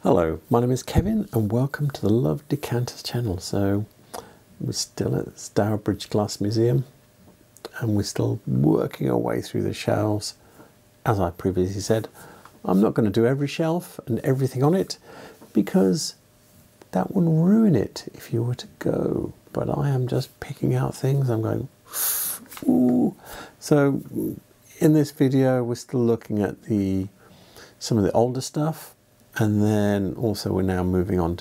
Hello, my name is Kevin and welcome to the Love Decanters channel. So we're still at Stourbridge Glass Museum and we're still working our way through the shelves. As I previously said, I'm not going to do every shelf and everything on it because that would ruin it if you were to go. But I am just picking out things. I'm going, ooh. So in this video, we're still looking at some of the older stuff. And then also we're now moving on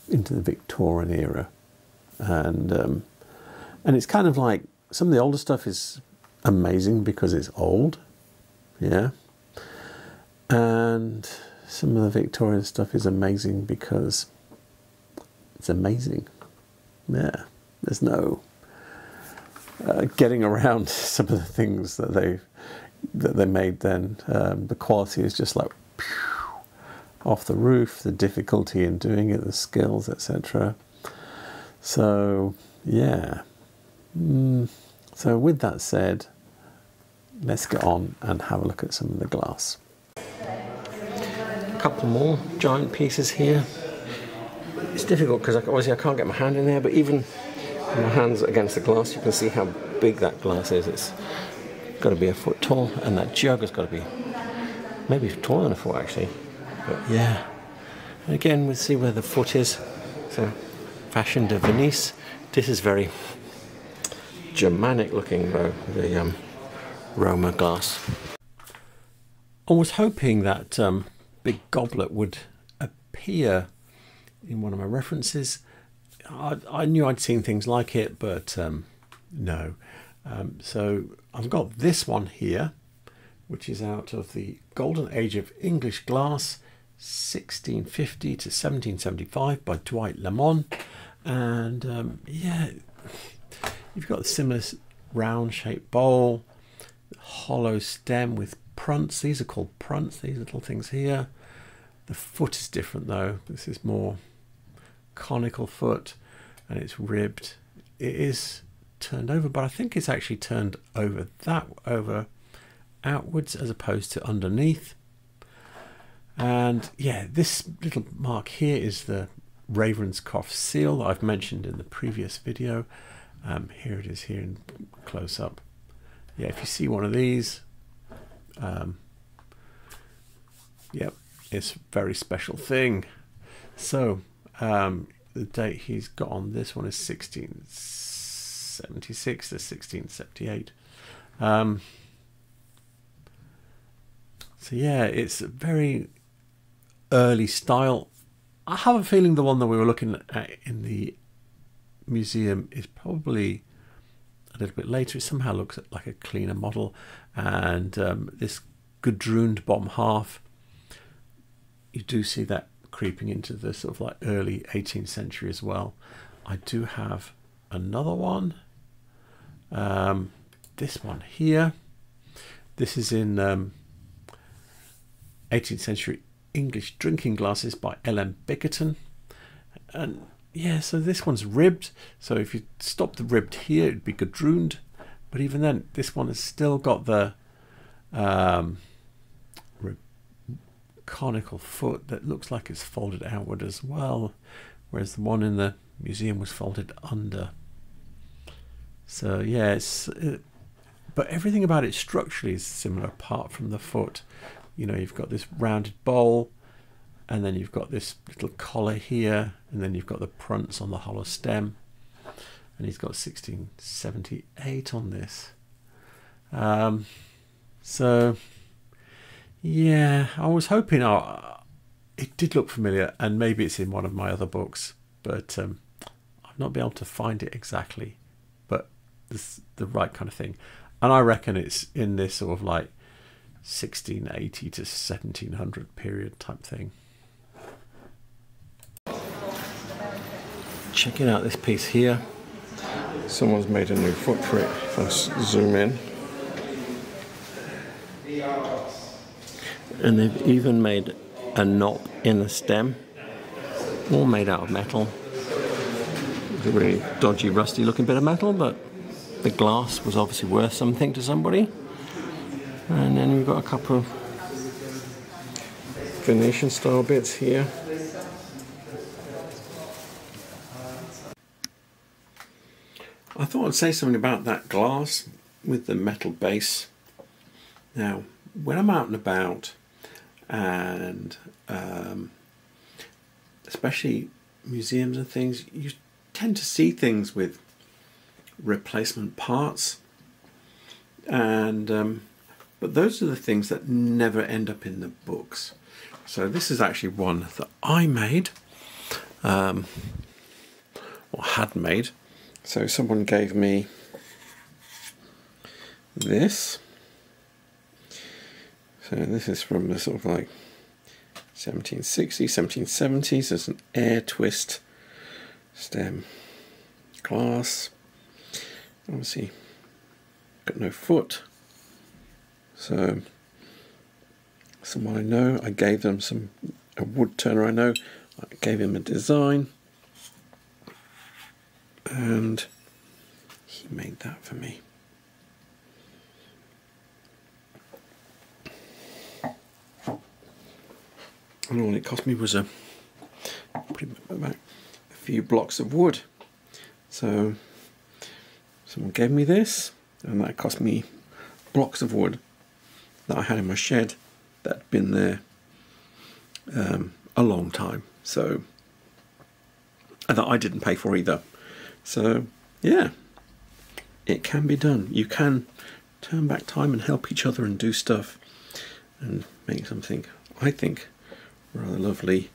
into the Victorian era. And it's kind of like some of the older stuff is amazing because it's old. Yeah. And some of the Victorian stuff is amazing because it's amazing. Yeah. There's no getting around some of the things that they made then. The quality is just like phew, off the roof, the difficulty in doing it, the skills, etc. So yeah. So with that said, let's get on and have a look at some of the glass. A couple more giant pieces here. It's difficult because obviously I can't get my hand in there, but even with my hands against the glass, you can see how big that glass is. It's got to be a foot tall, and that jug has got to be maybe taller than a foot actually. But yeah, and again we'll see where the foot is. So Fashion de Venise. This is very Germanic looking though, the Roma glass. I was hoping that big goblet would appear in one of my references. I knew I'd seen things like it, but no. So I've got this one here, which is out of the Golden Age of English Glass, 1650 to 1775 by Dwight Lemon. And yeah, you've got a similar round shaped bowl, hollow stem with prunts. These are called prunts, these little things here. The foot is different though. This is more conical foot and it's ribbed. It is turned over, but I think it's actually turned over outwards as opposed to underneath. And yeah, this little mark here is the Ravenscroft seal that I've mentioned in the previous video. Here it is here in close up. Yeah, if you see one of these, yep, it's a very special thing. So the date he's got on this one is 1676 to 1678. So yeah, it's a very early style. I have a feeling the one that we were looking at in the museum is probably a little bit later. It somehow looks like a cleaner model. And this gadrooned bottom half, you do see that creeping into the sort of like early 18th century as well. I do have another one. This one here. This is in 18th century English drinking glasses by Bickerton. And yeah, so this one's ribbed. So if you stop the ribbed here, it'd be gadrooned. But even then, this one has still got the conical foot that looks like it's folded outward as well, whereas the one in the museum was folded under. So yeah, but everything about it structurally is similar apart from the foot. You know, you've got this rounded bowl, and then you've got this little collar here, and then you've got the prunts on the hollow stem, and he's got 1678 on this. So yeah, I was hoping it did look familiar, and maybe it's in one of my other books, but I've not been able to find it exactly. But this the right kind of thing, and I reckon it's in this sort of like 1680 to 1700 period type thing. Checking out this piece here. Someone's made a new foot for it. If I zoom in. And they've even made a knot in the stem, all made out of metal. It's a really dodgy, rusty looking bit of metal, but the glass was obviously worth something to somebody. And then we've got a couple of Venetian style bits here. I thought I'd say something about that glass with the metal base. Now, when I'm out and about, and especially museums and things, you tend to see things with replacement parts, and but those are the things that never end up in the books. So this is actually one that I made, or had made. So someone gave me this. So this is from the sort of like 1760s, 1770s. There's an air twist stem glass. Obviously got no foot. So someone I know, I gave them a wood turner I know. I gave him a design, and he made that for me. And all it cost me was about a few blocks of wood. So someone gave me this, and that cost me blocks of wood that I had in my shed that had been there a long time. So, and that I didn't pay for either. So yeah, it can be done. You can turn back time and help each other and do stuff and make something, I think, rather lovely.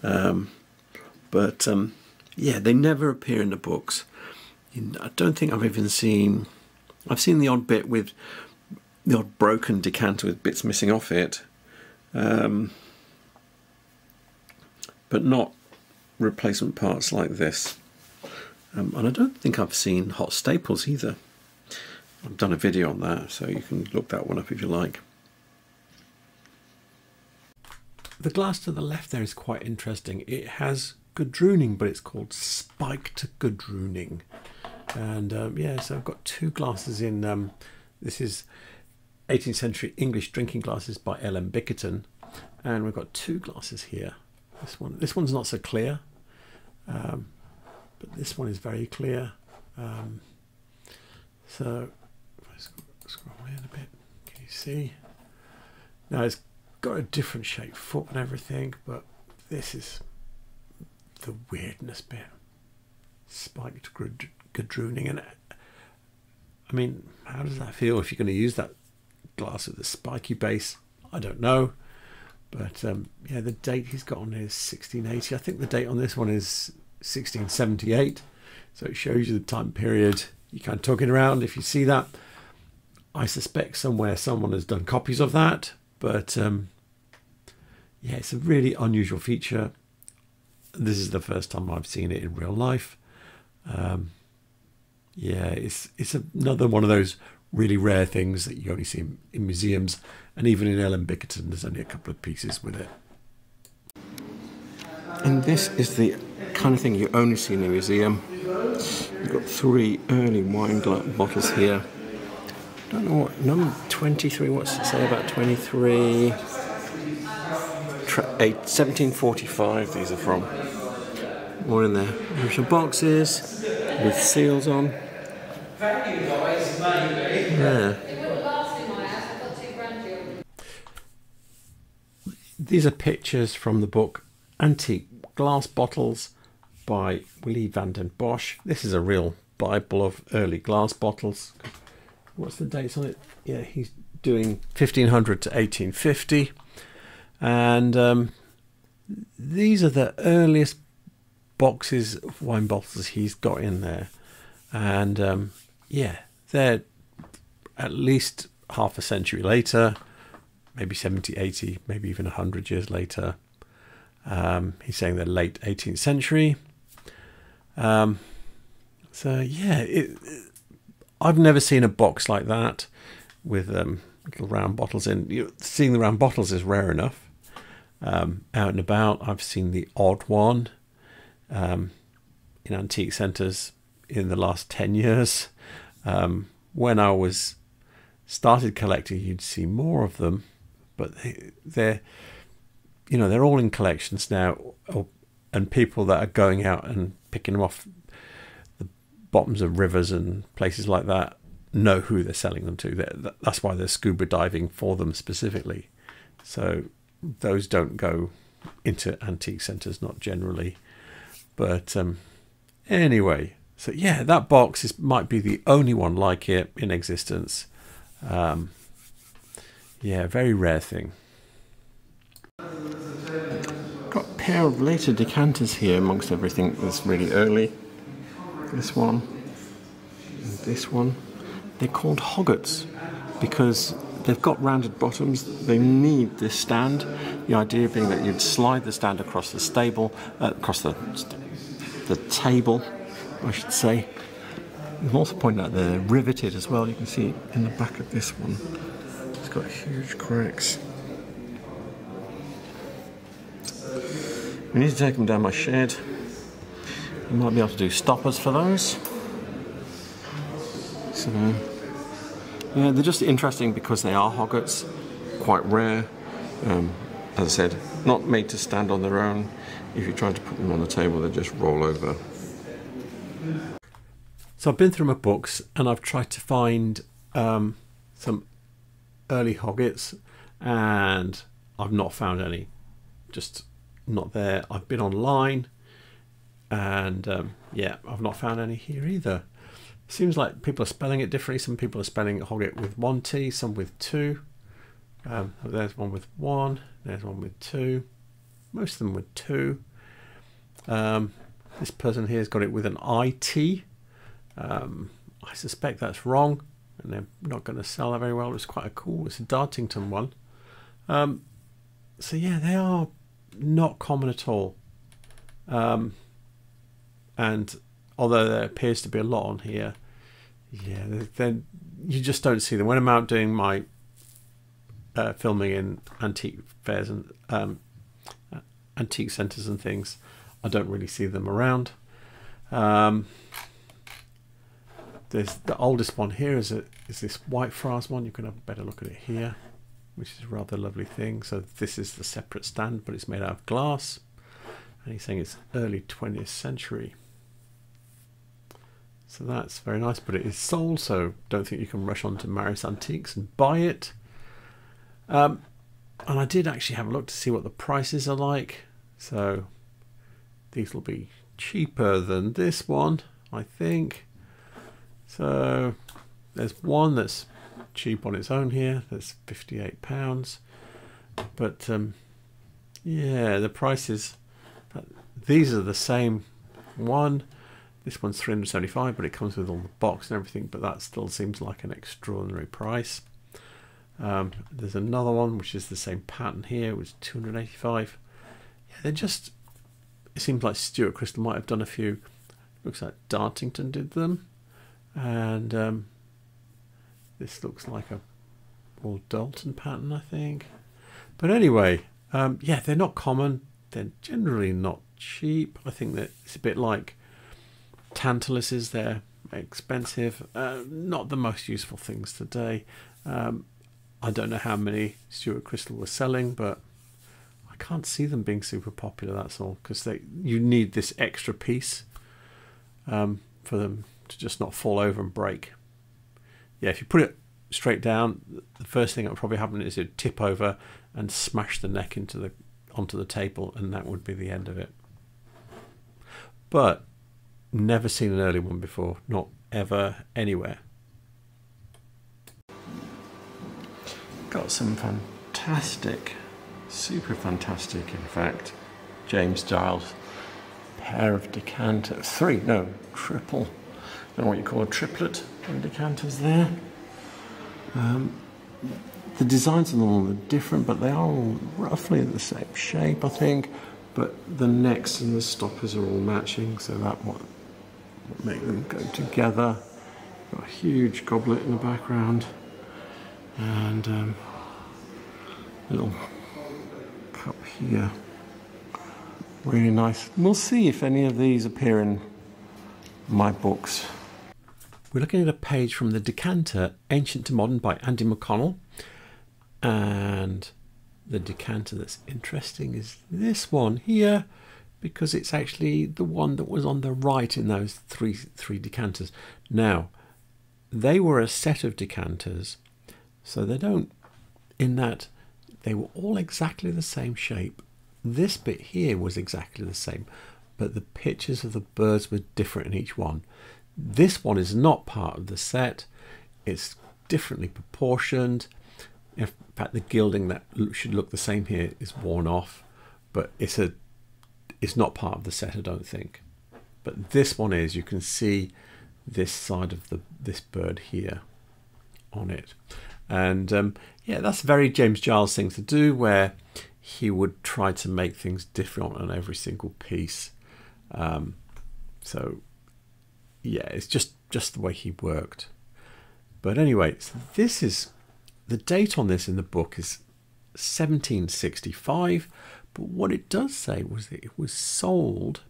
But yeah, they never appear in the books. I don't think I've even seen... I've seen the odd bit with the odd broken decanter with bits missing off it, but not replacement parts like this. And I don't think I've seen hot staples either. I've done a video on that, so you can look that one up if you like. The glass to the left there is quite interesting. It has gadrooning, but it's called spiked gadrooning. And yeah, so I've got two glasses in. This is 18th century English drinking glasses by Bickerton, and we've got two glasses here. This one's not so clear, but this one is very clear. So if I scroll in a bit, can you see? Now it's got a different shaped foot and everything, but this is the weirdness bit. Spiked gadrooning, and I mean, how does that feel if you're going to use that glass with a spiky base? I don't know, but yeah, the date he's got on here is 1680. I think the date on this one is 1678, so it shows you the time period you're kind of talking around. If you see that, I suspect somewhere someone has done copies of that, but yeah, it's a really unusual feature. This is the first time I've seen it in real life. Yeah, it's another one of those really rare things that you only see in museums, and even in Bickerton there's only a couple of pieces with it. And this is the kind of thing you only see in a museum. You've got three early wine bottles here. I don't know what number, 23, what's it say about 23? 1745 these are from. More in there. There's some boxes with seals on. Yeah. These are pictures from the book Antique Glass Bottles by Willy van den Bosch. This is a real Bible of early glass bottles. What's the dates on it? Yeah, he's doing 1500 to 1850. And these are the earliest boxes of wine bottles he's got in there. And yeah, they're at least half a century later, maybe 70, 80, maybe even 100 years later. He's saying they're late 18th century. So yeah, I've never seen a box like that with little round bottles in. Seeing the round bottles is rare enough. Out and about, I've seen the odd one in antique centres in the last 10 years. When I started collecting, you'd see more of them, but they're you know, they're all in collections now, and people that are going out and picking them off the bottoms of rivers and places like that know who they're selling them to. That's why they're scuba diving for them specifically. So those don't go into antique centres, not generally. But anyway, so yeah, that box might be the only one like it in existence. Yeah, very rare thing. Got a pair of later decanters here amongst everything that's really early. This one and this one. They're called hoggets because they've got rounded bottoms. They need this stand. The idea being that you'd slide the stand across the table, I should say. I've also pointed out they're riveted as well. You can see in the back of this one, it's got huge cracks. We need to take them down my shed. You might be able to do stoppers for those. So, yeah, they're just interesting because they are hoggets, quite rare. As I said, not made to stand on their own. If you try to put them on the table, they just roll over. So I've been through my books and I've tried to find some early hoggets, and I've not found any. Just not there. I've been online, and yeah, I've not found any here either. Seems like people are spelling it differently. Some people are spelling hogget with 1 T, some with 2. There's one with 1, there's one with 2. Most of them with 2. This person here has got it with an IT. I suspect that's wrong, and they're not going to sell that very well. It's quite it's a Dartington one. So yeah, they are not common at all. And although there appears to be a lot on here, yeah, then you just don't see them. When I'm out doing my filming in antique fairs and antique centres and things, I don't really see them around. There's the oldest one here is this Whitefriars one. You can have a better look at it here, which is a rather lovely thing. So this is the separate stand, but it's made out of glass, and he's saying it's early 20th century. So that's very nice, but it is sold, so don't think you can rush on to Marius Antiques and buy it. And I did actually have a look to see what the prices are like. So these will be cheaper than this one, I think. So there's one that's cheap on its own here. That's £58. But yeah, the prices, these are the same one. This one's £375, but it comes with all the box and everything, but that still seems like an extraordinary price. There's another one which is the same pattern here, which is £285. Yeah, they're just, it seems like Stuart Crystal might have done a few. Looks like Dartington did them, and this looks like a Royal Dalton pattern, I think. But anyway, yeah, they're not common. They're generally not cheap. I think that it's a bit like Tantaluses. They're expensive, not the most useful things today. I don't know how many Stuart Crystal were selling, but I can't see them being super popular, that's all, because you need this extra piece for them to just not fall over and break. Yeah, if you put it straight down, the first thing that would probably happen is it'd tip over and smash the neck onto the table, and that would be the end of it. But never seen an early one before, not ever, anywhere. Got some fantastic, super fantastic, in fact, James Giles pair of decanters. Triple. I don't know what you call a triplet of decanters there. The designs of them all are different, but they are all roughly the same shape, I think. But the necks and the stoppers are all matching, so that will make them go together. Got a huge goblet in the background, and little cup here. Really nice. We'll see if any of these appear in my books. We're looking at a page from the Decanter, Ancient to Modern by Andy McConnell. And the decanter that's interesting is this one here, because it's actually the one that was on the right in those three decanters. Now, they were a set of decanters, so they don't, in that they were all exactly the same shape. This bit here was exactly the same, but the pictures of the birds were different in each one. This one is not part of the set. It's differently proportioned. In fact, the gilding that should look the same here is worn off, but it's not part of the set, I don't think. But this one is. You can see this side of this bird here on it. And yeah, that's a very James Giles thing to do, where he would try to make things different on every single piece. So yeah, it's just the way he worked. But anyway, so this is the date on this in the book is 1765. But what it does say was that it was sold,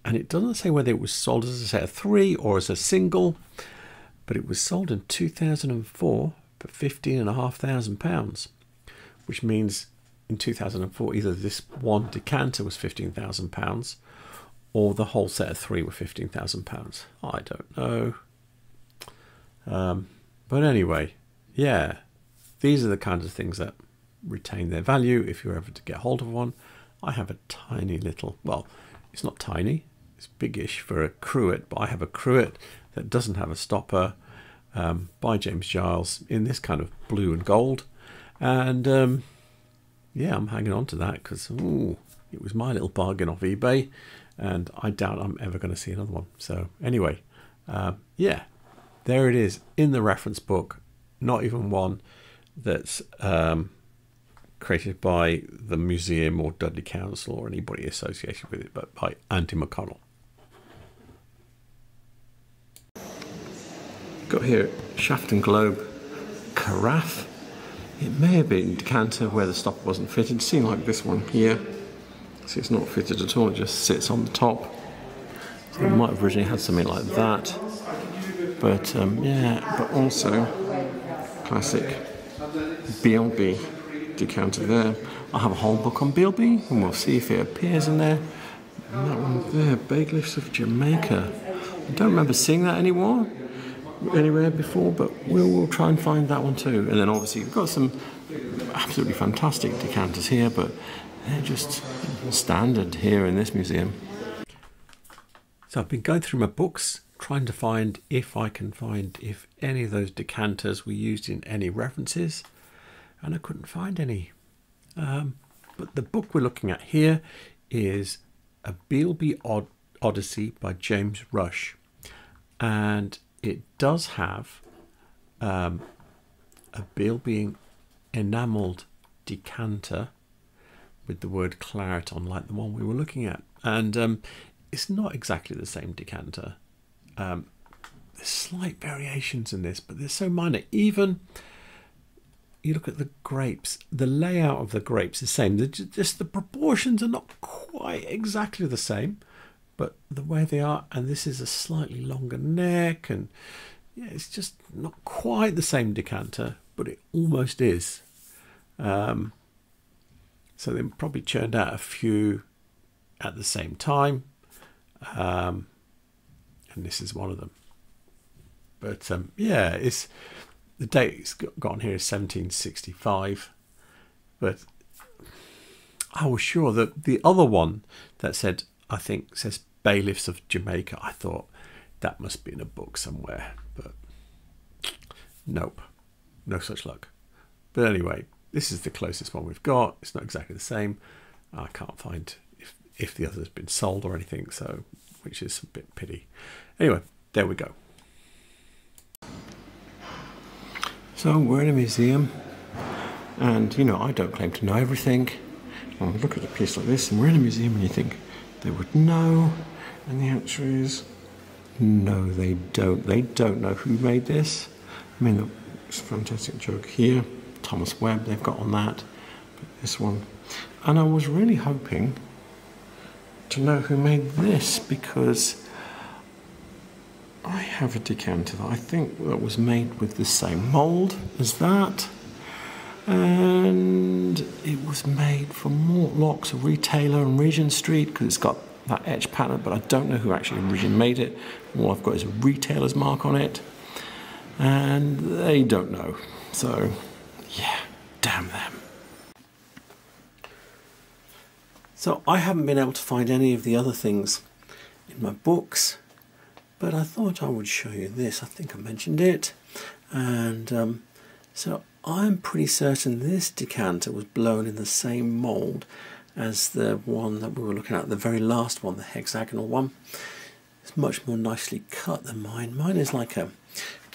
and it doesn't say whether it was sold as a set of 3 or as a single, but it was sold in 2004 for £15,500, which means in 2004 either this one decanter was £15,000 or the whole set of 3 were £15,000. I don't know. But anyway, yeah, these are the kinds of things that retain their value if you're ever to get hold of one. I have a tiny little, well, it's not tiny, it's biggish for a cruet, but I have a cruet that doesn't have a stopper, by James Giles in this kind of blue and gold. And yeah, I'm hanging on to that because it was my little bargain off eBay, and I doubt I'm ever going to see another one. So anyway, yeah, there it is in the reference book. Not even one that's created by the museum or Dudley Council or anybody associated with it, but by Andy McConnell. Got here Shaft and Globe carafe. It may have been decanter where the stopper wasn't fitted. Seen like this one here. See, it's not fitted at all, it just sits on the top. So it might have originally had something like that. But yeah, but also classic Beilby decanter there. I have a whole book on Beilby, and we'll see if it appears in there. And that one there, Bailiffs of Jamaica. I don't remember seeing that anywhere before, but we'll try and find that one too. And then obviously we've got some absolutely fantastic decanters here, but they're just standard here in this museum. So I've been going through my books trying to find if I can find if any of those decanters were used in any references, and I couldn't find any. But the book we're looking at here is a Beilby Odyssey by James Rush, and it does have a Beilby enamelled decanter with the word claret on, like the one we were looking at. And it's not exactly the same decanter. There's slight variations in this, but they're so minor. Even you look at the grapes, the layout of the grapes is the same. Just the proportions are not quite exactly the same, but the way they are, and this is a slightly longer neck, and yeah, it's just not quite the same decanter, but it almost is. So they probably churned out a few at the same time, and this is one of them. But yeah, it's the date it's got on here is 1765, but I was sure that the other one that said, I think says Bailiffs of Jamaica, I thought that must be in a book somewhere, but nope, no such luck. But anyway, this is the closest one we've got. It's not exactly the same. I can't find if the other's been sold or anything, so which is a bit pity. Anyway, there we go. So we're in a museum, and you know, I don't claim to know everything. Well, look at a piece like this, and we're in a museum, and you think they would know, and the answer is no, they don't. They don't know who made this. I mean, it's a fantastic joke here. Thomas Webb, they've got on that, but this one. And I was really hoping to know who made this, because I have a decanter that I think that was made with the same mould as that, and it was made for Mortlocks, a retailer on Regent Street, because it's got that etched pattern, but I don't know who actually originally made it. All I've got is a retailer's mark on it, and they don't know. So, yeah, damn them. So I haven't been able to find any of the other things in my books, but I thought I would show you this. I think I mentioned it, and so I'm pretty certain this decanter was blown in the same mould as the one that we were looking at, the very last one, the hexagonal one. It's much more nicely cut than mine. Mine is like a,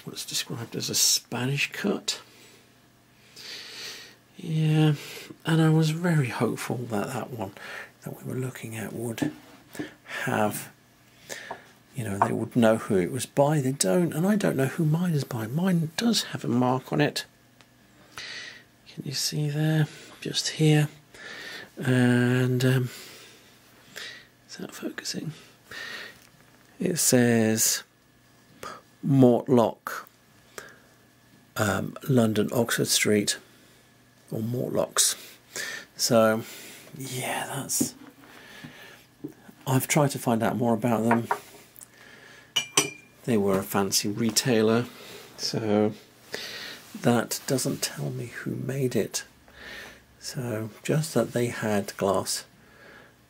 what's described as a Spanish cut. Yeah, and I was very hopeful that that one that we were looking at would have, you know, they would know who it was by. They don't, and I don't know who mine is by. Mine does have a mark on it. Can you see there? Just here. And is that focusing? It says Mortlock, London, Oxford Street, or Mortlocks. So yeah, that's, I've tried to find out more about them. They were a fancy retailer, so that doesn't tell me who made it. So just that they had glass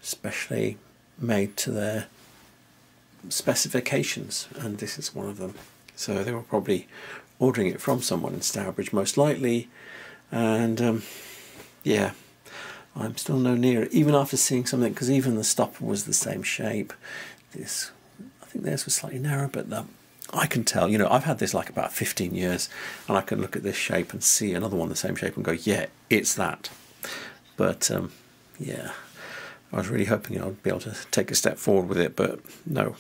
specially made to their specifications, and this is one of them. So they were probably ordering it from someone in Stourbridge, most likely, and yeah, I'm still no nearer, even after seeing something, because even the stopper was the same shape. This, I think theirs was slightly narrower, but I can tell, you know, I've had this like about 15 years, and I can look at this shape and see another one the same shape and go, yeah, it's that. But yeah, I was really hoping I'd be able to take a step forward with it, but no.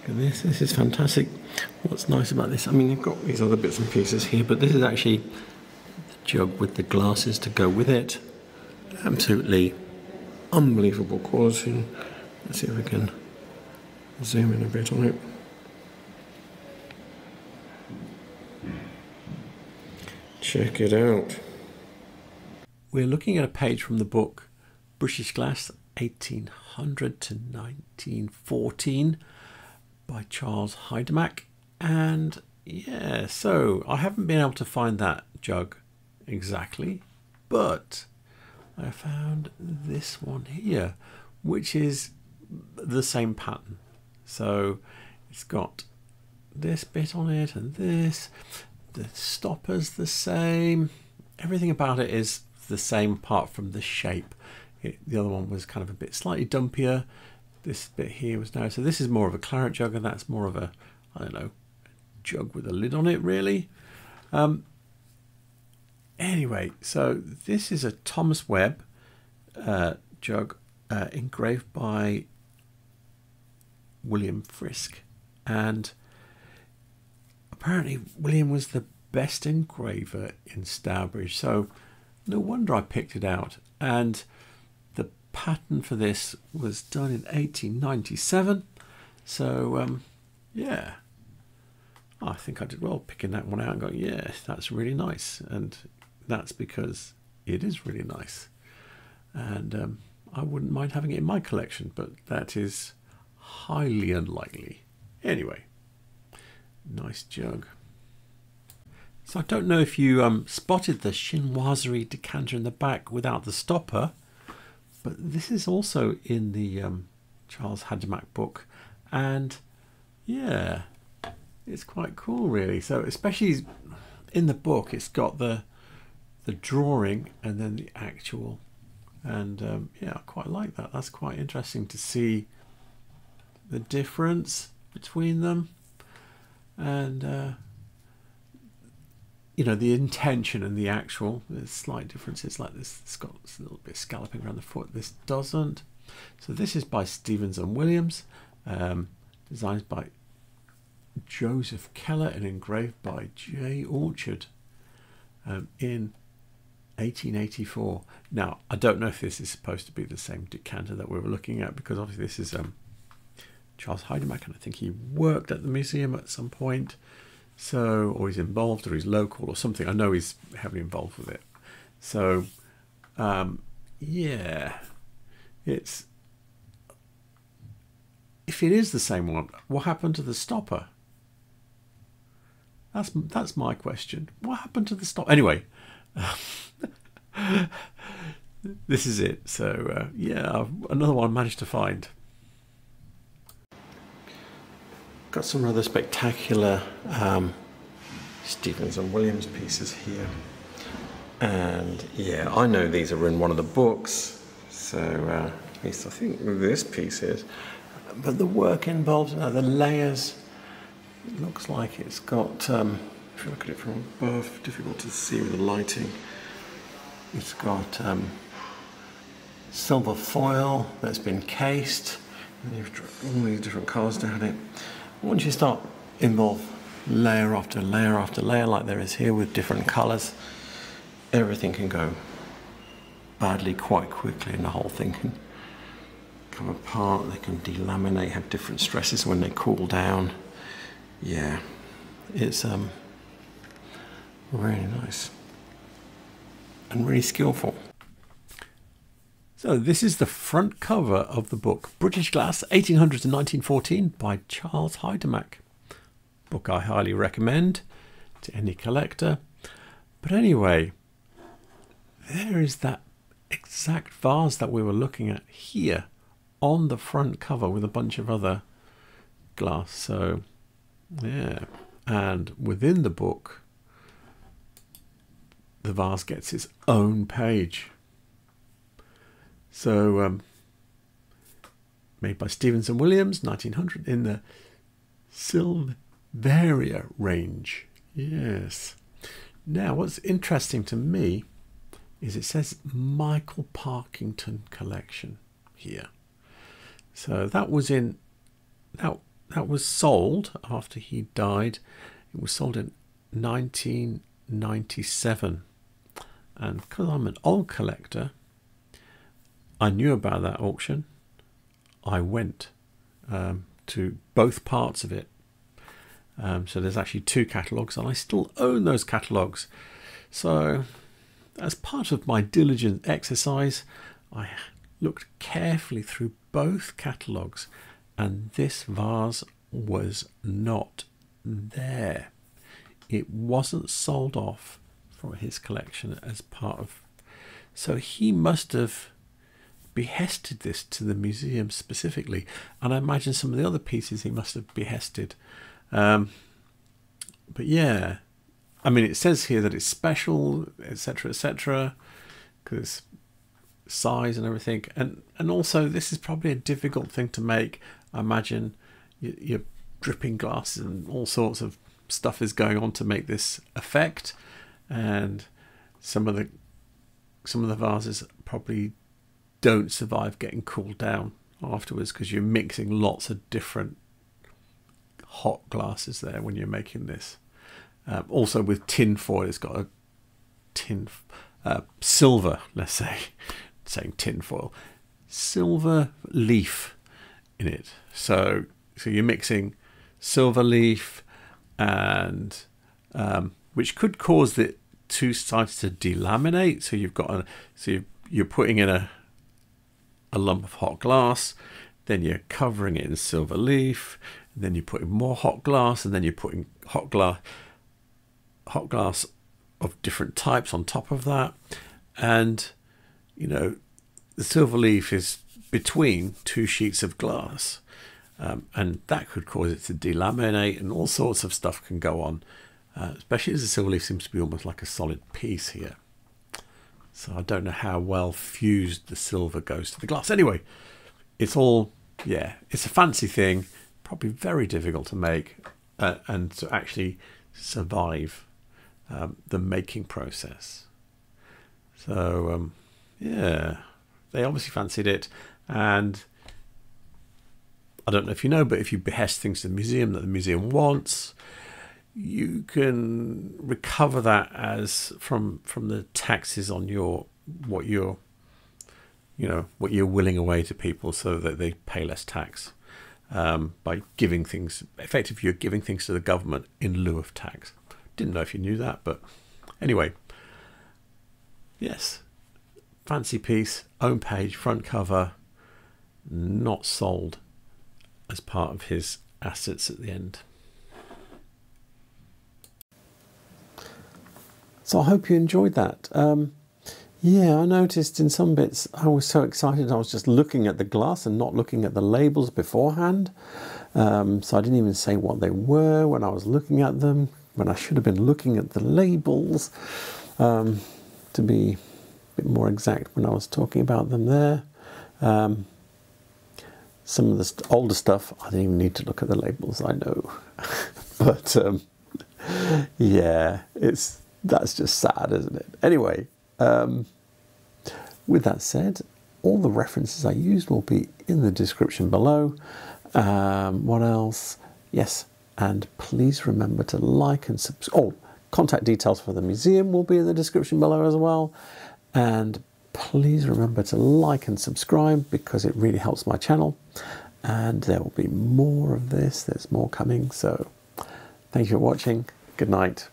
Look at this, this is fantastic. What's nice about this, I mean, you've got these other bits and pieces here, but this is actually the jug with the glasses to go with it. Absolutely unbelievable quality. Let's see if we can zoom in a bit on it. Check it out. We're looking at a page from the book British Glass 1800 to 1914 by Charles Hajdemach, and yeah, so I haven't been able to find that jug exactly, but I found this one here, which is the same pattern. So it's got this bit on it and this, the stopper's the same, everything about it is the same apart from the shape. The other one was kind of a bit slightly dumpier. This bit here was narrow. So this is more of a claret jug, and that's more of a, I don't know, jug with a lid on it, really. Anyway, so this is a Thomas Webb jug engraved by William Frisk, and apparently William was the best engraver in Stourbridge, so no wonder I picked it out. And the pattern for this was done in 1897, so yeah, I think I did well picking that one out and going, yeah, that's really nice, and that's because it is really nice, and I wouldn't mind having it in my collection, but that is highly unlikely. Anyway, nice jug. So I don't know if you spotted the chinoiserie decanter in the back without the stopper, but this is also in the Charles Hajdemach book, and yeah, it's quite cool, really. So especially in the book, it's got the drawing and then the actual, and yeah, I quite like that. That's quite interesting to see the difference between them, and you know, the intention and the actual. There's slight differences, like this, it's got a little bit of scalloping around the foot, this doesn't. So this is by Stevens and Williams, designed by Joseph Keller and engraved by J. Orchard in 1884. Now, I don't know if this is supposed to be the same decanter that we were looking at, because obviously this is Charles Hajdemach, and I think he worked at the museum at some point. So, or he's involved, or he's local, or something. I know he's heavily involved with it. So, yeah, it's, if it is the same one, what happened to the stopper? That's my question. What happened to the stopper? Anyway, this is it. So, yeah, another one I managed to find. Got some rather spectacular Stevens and Williams pieces here, and yeah, I know these are in one of the books, so at least I think this piece is, but the work involved, the layers, it looks like it's got, if you look at it from above, difficult to see with the lighting, it's got silver foil that's been cased, and you've got all these different cars down it. Once you start involve layer after layer after layer like there is here with different colours, everything can go badly quite quickly, and the whole thing can come apart. They can delaminate, have different stresses when they cool down. Yeah, it's really nice and really skillful. So this is the front cover of the book, British Glass, 1800 to 1914 by Charles Hajdemach. Book I highly recommend to any collector. But anyway, there is that exact vase that we were looking at here on the front cover with a bunch of other glass. So, yeah. And within the book, the vase gets its own page. So, made by Stevens and Williams, 1900, in the Silveria range. Yes. Now, what's interesting to me is it says Michael Parkington collection here. So that was in that was sold after he died. It was sold in 1997, and because I'm an old collector, I knew about that auction. I went to both parts of it. So there's actually two catalogues, and I still own those catalogues. So as part of my diligent exercise, I looked carefully through both catalogues, and this vase was not there. It wasn't sold off from his collection as part of... So he must have behested this to the museum specifically, and I imagine some of the other pieces he must have behested. But yeah, I mean, it says here that it's special, etc., because size and everything, and also this is probably a difficult thing to make. I imagine you're dripping glasses and all sorts of stuff is going on to make this effect, and some of the vases probably don't survive getting cooled down afterwards, because you're mixing lots of different hot glasses there when you're making this. Also with tin foil, it's got a tin silver, let's say, saying tin foil, silver leaf in it. So you're mixing silver leaf and which could cause the two sides to delaminate. So you've got you're putting in a lump of hot glass, then you're covering it in silver leaf, and then you're putting more hot glass, and then you're putting hot glass of different types on top of that. And you know, the silver leaf is between two sheets of glass, and that could cause it to delaminate, and all sorts of stuff can go on, especially as the silver leaf seems to be almost like a solid piece here. So I don't know how well fused the silver goes to the glass. Anyway, it's all, yeah, it's a fancy thing, probably very difficult to make and to actually survive the making process. So, yeah, they obviously fancied it. And I don't know if you know, but if you behest things to the museum that the museum wants, you can recover that as from the taxes on what you're willing away to people, so that they pay less tax. by giving things, effectively you're giving things to the government in lieu of tax. Didn't know if you knew that, but anyway, yes, fancy piece, own page, front cover, not sold as part of his assets at the end. So I hope you enjoyed that. Yeah, I noticed in some bits I was so excited I was just looking at the glass and not looking at the labels beforehand. So I didn't even say what they were when I was looking at them, when I should have been looking at the labels, to be a bit more exact when I was talking about them there. Some of the older stuff, I didn't even need to look at the labels, I know. But yeah, that's just sad, isn't it? Anyway, with that said, all the references I used will be in the description below. What else? Yes, and please remember to like and subscribe. Oh, contact details for the museum will be in the description below as well. And please remember to like and subscribe because it really helps my channel. And there will be more of this. There's more coming. So thank you for watching. Good night.